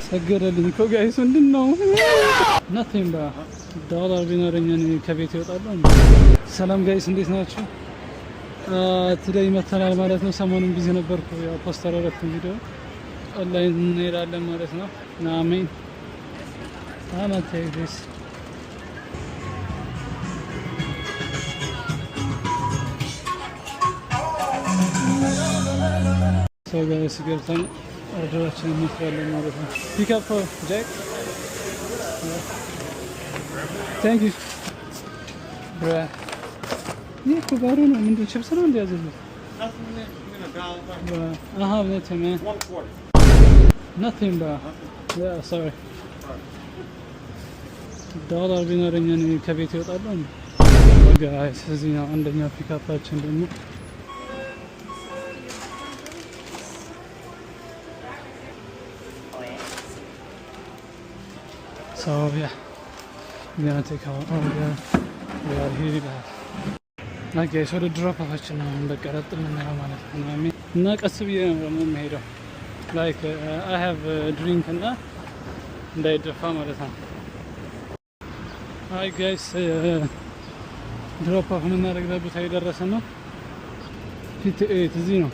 ሰገደልኝ እኮ ጋይስ ምንድን ነው? nothing bro ዶላር ቢኖረኝ እኔ ከቤት ይወጣለሁ። ሰላም ጋይስ እንዴት ናችሁ? ቱዴይ መተናል ማለት ነው። ሰሞኑን ቢዚ ነበርኩ። ያው ፖስተር አደረኩ ቪዲዮ ኦንላይን እንሄዳለን ማለት ነው። አሜን አማቴስ So guys, ገብተን ኦርደራችንን እንሞክራለን ማለት ነው። ፒክ አፕ ጃክ ታንክ ዩ ብራ ይህ እኮ ባዶ ነው። ምንድን ችፕስ ነው እንዲያዘዙት? I have nothing man. Nothing bro. Yeah, sorry. ዶላር ቢኖረኝ እኔ ከቤት ይወጣለሁ። ጋይስ እዚህ ነው አንደኛ ፒክ አፓችን ደግሞ So yeah, we're gonna take our order. We are here back. Okay, so the drop off አችን ነው በቀረጥ የምናየው ማለት ነው። እና ቀስ ብዬ ነው የምሄደው። Like I have a drink እና እንዳይደፋ ማለት ነው። Hi guys, drop off የምናደርግበት ቦታ የደረሰን ነው። ፊት እዚህ ነው።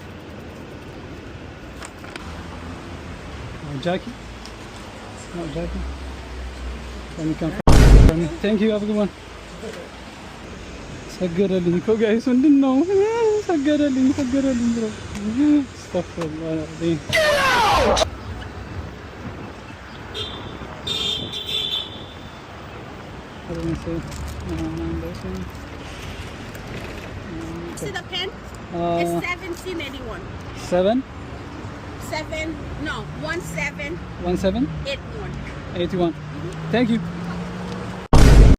ጃኪ ጃኪ Thank you, have a good one. ሰገደልኝ እኮ ጋይስ ምንድን ነው? ሰገደልኝ ብሎ አስተፍሩላህ። See the pen? It's 1781. 7? 7, no, 17. 17? 81. 81. Thank you.